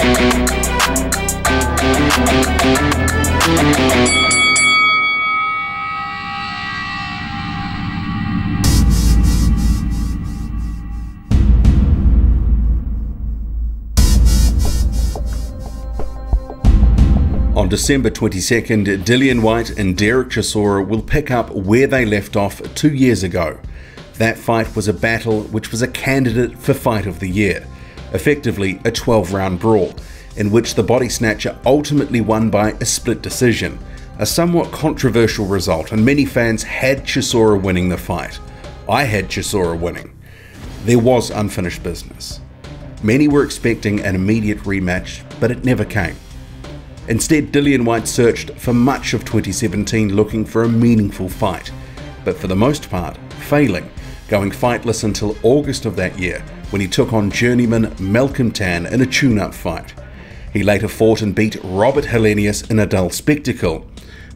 On December 22nd, Dillian Whyte and Derek Chisora will pick up where they left off 2 years ago. That fight was a battle which was a candidate for Fight of the Year, effectively a 12-round brawl, in which the body snatcher ultimately won by a split decision, a somewhat controversial result, and many fans had Chisora winning the fight. I had Chisora winning. There was unfinished business. Many were expecting an immediate rematch, but it never came. Instead, Dillian Whyte searched for much of 2017 looking for a meaningful fight, but for the most part, failing, going fightless until August of that year when he took on journeyman Malcolm Tan in a tune-up fight. He later fought and beat Robert Helenius in a dull spectacle,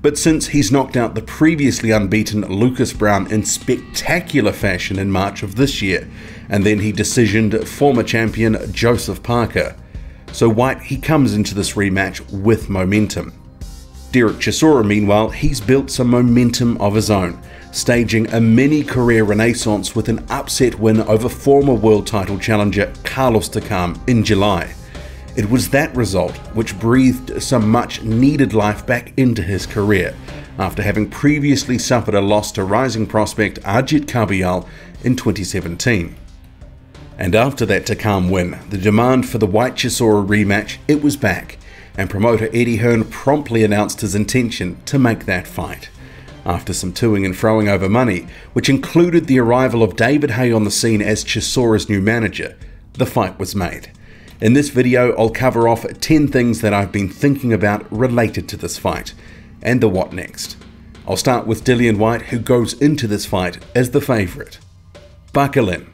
but since he's knocked out the previously unbeaten Lucas Browne in spectacular fashion in March of this year, and then he decisioned former champion Joseph Parker. So Whyte, he comes into this rematch with momentum. Derek Chisora, meanwhile, he's built some momentum of his own, staging a mini career renaissance with an upset win over former world title challenger Carlos Takam in July. It was that result which breathed some much needed life back into his career, after having previously suffered a loss to rising prospect Ajit Kabial in 2017. And after that Takam win, the demand for the Whyte-Chisora rematch, it was back, and promoter Eddie Hearn promptly announced his intention to make that fight. After some toing and froing over money, which included the arrival of David Haye on the scene as Chisora's new manager, the fight was made. In this video, I'll cover off 10 things that I've been thinking about related to this fight, and the what next. I'll start with Dillian Whyte, who goes into this fight as the favourite. Buckle in.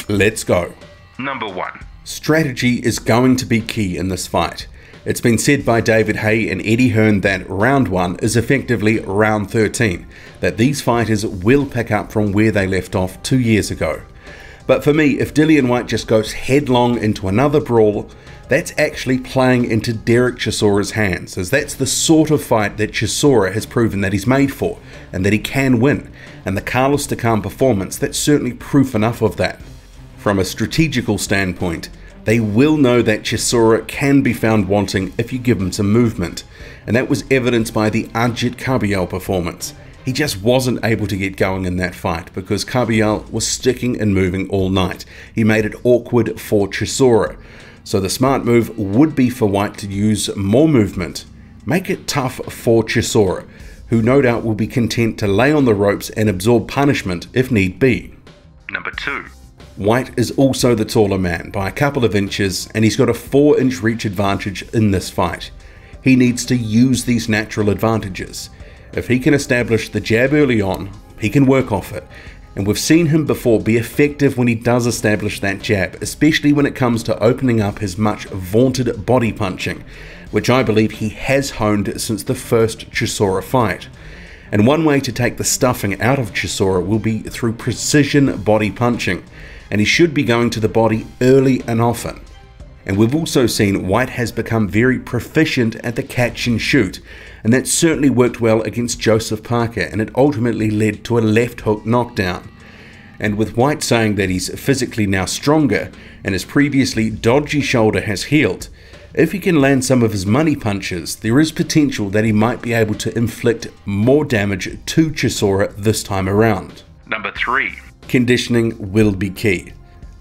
Let's go. Number 1. Strategy is going to be key in this fight. It's been said by David Haye and Eddie Hearn that round 1 is effectively round 13, that these fighters will pick up from where they left off 2 years ago. But for me, if Dillian Whyte just goes headlong into another brawl, that's actually playing into Derek Chisora's hands, as that's the sort of fight that Chisora has proven that he's made for, and that he can win, and the Carlos Takam performance, that's certainly proof enough of that. From a strategical standpoint, they will know that Chisora can be found wanting if you give him some movement, and that was evidenced by the Ajit Kabial performance. He just wasn't able to get going in that fight because Kabial was sticking and moving all night. He made it awkward for Chisora. So the smart move would be for Whyte to use more movement, make it tough for Chisora, who no doubt will be content to lay on the ropes and absorb punishment if need be. Number 2. Whyte is also the taller man by a couple of inches, and he's got a 4-inch reach advantage in this fight. He needs to use these natural advantages. If he can establish the jab early on, he can work off it, and we've seen him before be effective when he does establish that jab, especially when it comes to opening up his much vaunted body punching, which I believe he has honed since the first Chisora fight. And one way to take the stuffing out of Chisora will be through precision body punching, and he should be going to the body early and often. And we've also seen Whyte has become very proficient at the catch and shoot, and that certainly worked well against Joseph Parker, and it ultimately led to a left hook knockdown. And with Whyte saying that he's physically now stronger and his previously dodgy shoulder has healed, if he can land some of his money punches, there is potential that he might be able to inflict more damage to Chisora this time around. Number 3. Conditioning will be key.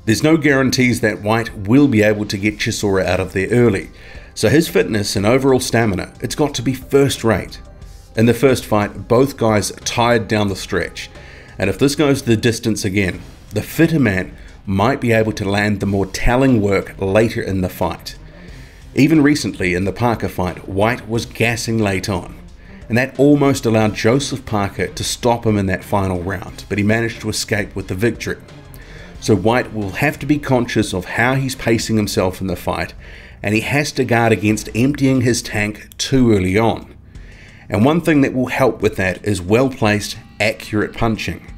There's no guarantees that Whyte will be able to get Chisora out of there early, so his fitness and overall stamina, it's got to be first rate. In the first fight, both guys tired down the stretch, and if this goes the distance again, the fitter man might be able to land the more telling work later in the fight. Even recently in the Parker fight, Whyte was gassing late on, and that almost allowed Joseph Parker to stop him in that final round, but he managed to escape with the victory. So Whyte will have to be conscious of how he's pacing himself in the fight, and he has to guard against emptying his tank too early on. And one thing that will help with that is well-placed, accurate punching.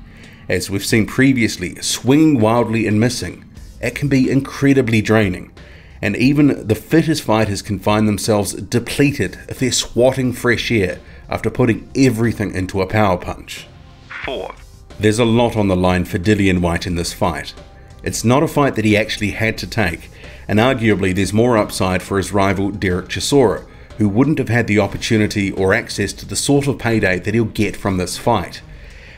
As we've seen previously, swinging wildly and missing, it can be incredibly draining. and even the fittest fighters can find themselves depleted if they're swatting fresh air after putting everything into a power punch. 4. There's a lot on the line for Dillian Whyte in this fight. It's not a fight that he actually had to take, and arguably there's more upside for his rival Derek Chisora, who wouldn't have had the opportunity or access to the sort of payday that he'll get from this fight.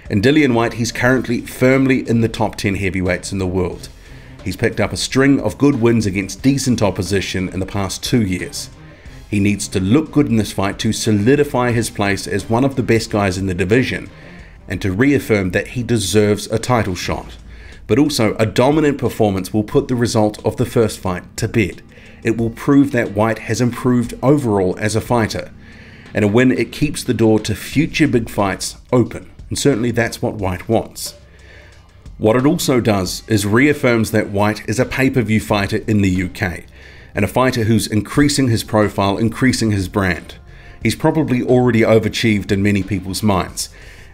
And Dillian Whyte, he's currently firmly in the top 10 heavyweights in the world. He's picked up a string of good wins against decent opposition in the past 2 years. He needs to look good in this fight to solidify his place as one of the best guys in the division, and to reaffirm that he deserves a title shot. But also, a dominant performance will put the result of the first fight to bed. It will prove that Whyte has improved overall as a fighter, and a win, it keeps the door to future big fights open, and certainly that's what Whyte wants. What it also does is reaffirms that Whyte is a pay-per-view fighter in the UK, and a fighter who's increasing his profile, increasing his brand. He's probably already overachieved in many people's minds,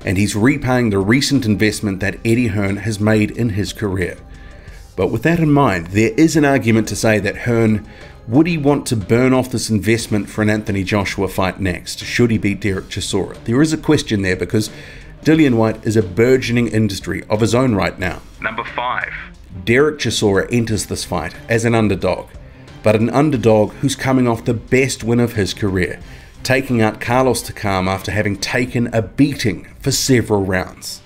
and he's repaying the recent investment that Eddie Hearn has made in his career. But with that in mind, there is an argument to say that Hearn, would he want to burn off this investment for an Anthony Joshua fight next, should he beat Derek Chisora? There is a question there because Dillian Whyte is a burgeoning industry of his own right now. Number 5. Derek Chisora enters this fight as an underdog, but an underdog who's coming off the best win of his career, taking out Carlos Takam after having taken a beating for several rounds.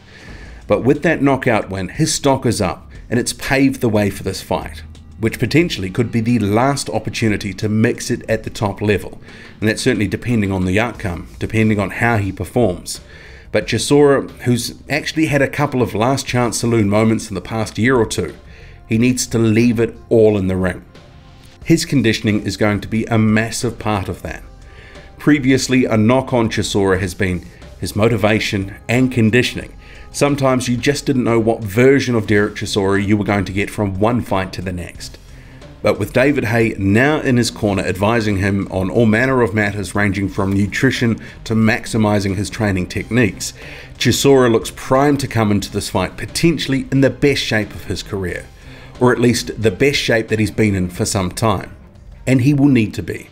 But with that knockout win, his stock is up, and it's paved the way for this fight, which potentially could be the last opportunity to mix it at the top level, and that's certainly depending on the outcome, depending on how he performs. But Chisora, who's actually had a couple of last chance saloon moments in the past year or two, he needs to leave it all in the ring. His conditioning is going to be a massive part of that. Previously, a knock on Chisora has been his motivation and conditioning. Sometimes you just didn't know what version of Derek Chisora you were going to get from one fight to the next. But with David Haye now in his corner advising him on all manner of matters ranging from nutrition to maximizing his training techniques, Chisora looks primed to come into this fight potentially in the best shape of his career, or at least the best shape that he's been in for some time. And he will need to be.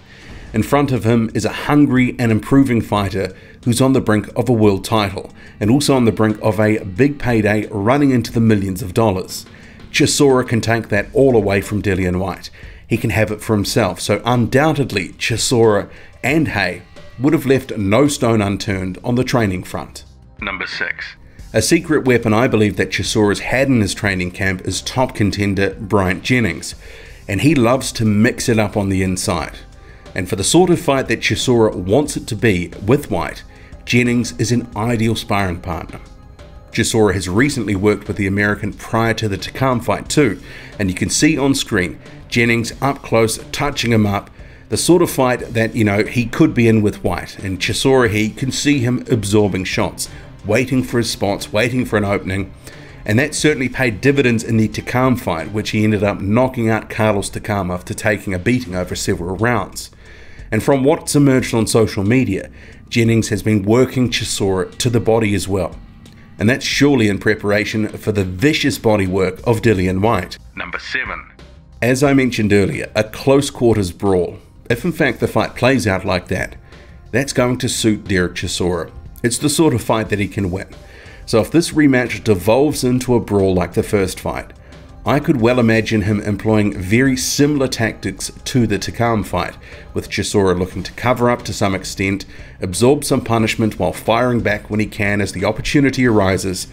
In front of him is a hungry and improving fighter who's on the brink of a world title, and also on the brink of a big payday running into the millions of dollars. Chisora can take that all away from Dillian Whyte. He can have it for himself, so undoubtedly Chisora and Haye would have left no stone unturned on the training front. Number 6. A secret weapon I believe that Chisora's had in his training camp is top contender Bryant Jennings, and he loves to mix it up on the inside. And for the sort of fight that Chisora wants it to be with Whyte, Jennings is an ideal sparring partner. Chisora has recently worked with the American prior to the Takam fight too, and you can see on screen Jennings up close touching him up, the sort of fight that, he could be in with Whyte. And Chisora, he can see him absorbing shots, waiting for his spots, waiting for an opening, and that certainly paid dividends in the Takam fight, which he ended up knocking out Carlos Takam after taking a beating over several rounds. And from what's emerged on social media, Jennings has been working Chisora to the body as well. And that's surely in preparation for the vicious bodywork of Dillian Whyte. Number 7. As I mentioned earlier, a close quarters brawl, if in fact the fight plays out like that, that's going to suit Derek Chisora. It's the sort of fight that he can win. So if this rematch devolves into a brawl like the first fight, I could well imagine him employing very similar tactics to the Takam fight, with Chisora looking to cover up to some extent, absorb some punishment while firing back when he can as the opportunity arises,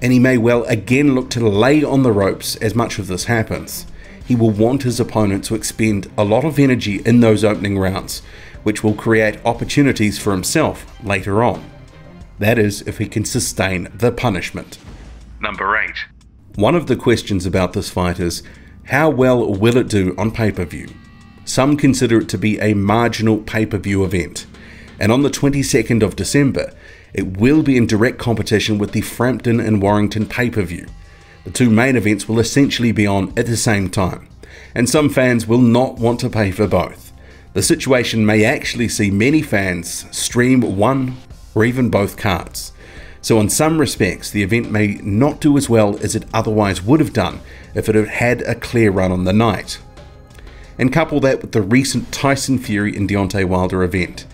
and he may well again look to lay on the ropes as much of this happens. He will want his opponent to expend a lot of energy in those opening rounds, which will create opportunities for himself later on. That is, if he can sustain the punishment. Number 8. One of the questions about this fight is, how well will it do on pay-per-view? Some consider it to be a marginal pay-per-view event, and on the 22nd of December, it will be in direct competition with the Frampton and Warrington pay-per-view. The two main events will essentially be on at the same time, and some fans will not want to pay for both. The situation may actually see many fans stream one or even both cards. So in some respects, the event may not do as well as it otherwise would have done if it had had a clear run on the night. and couple that with the recent Tyson Fury and Deontay Wilder event.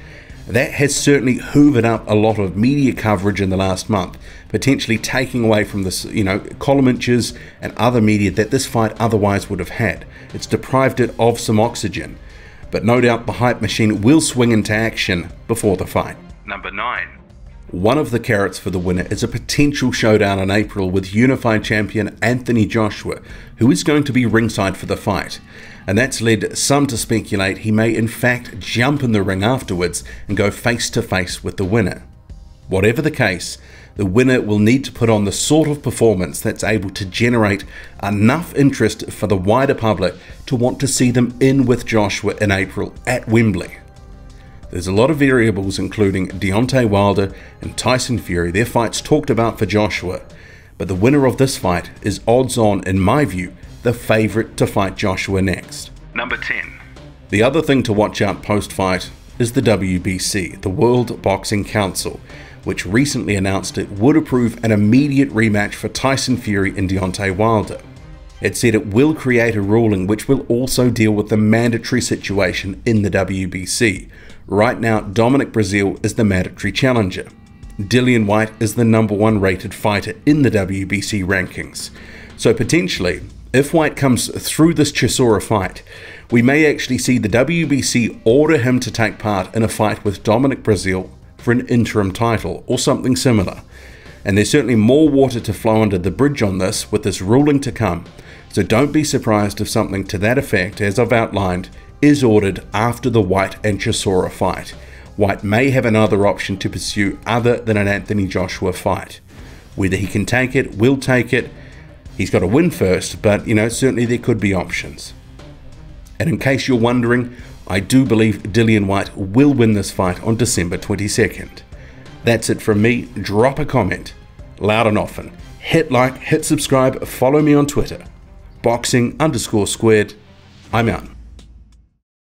That has certainly hoovered up a lot of media coverage in the last month, potentially taking away from this, column inches and other media that this fight otherwise would have had. It's deprived it of some oxygen, but no doubt the hype machine will swing into action before the fight. Number 9. One of the carrots for the winner is a potential showdown in April with unified champion Anthony Joshua, who is going to be ringside for the fight. And that's led some to speculate he may in fact jump in the ring afterwards and go face to face with the winner. Whatever the case, the winner will need to put on the sort of performance that's able to generate enough interest for the wider public to want to see them in with Joshua in April at Wembley. There's a lot of variables, including Deontay Wilder and Tyson Fury, their fights talked about for Joshua, but the winner of this fight is odds on, in my view, the favourite to fight Joshua next. Number 10. The other thing to watch out post-fight is the WBC, the World Boxing Council, which recently announced it would approve an immediate rematch for Tyson Fury and Deontay Wilder. It said it will create a ruling which will also deal with the mandatory situation in the WBC. Right now, Dominic Breazeale is the mandatory challenger. Dillian Whyte is the #1 rated fighter in the WBC rankings. So potentially, if Whyte comes through this Chisora fight, we may actually see the WBC order him to take part in a fight with Dominic Breazeale for an interim title or something similar. And there's certainly more water to flow under the bridge on this with this ruling to come. So don't be surprised if something to that effect, as I've outlined, is ordered after the Whyte and Chisora fight. Whyte may have another option to pursue other than an Anthony Joshua fight. Whether he can take it, will take it, he's got to win first, but certainly there could be options. And in case you're wondering, I do believe Dillian Whyte will win this fight on December 22nd. That's it from me. Drop a comment, loud and often. Hit like, hit subscribe, follow me on Twitter. Boxing_squared. I'm out.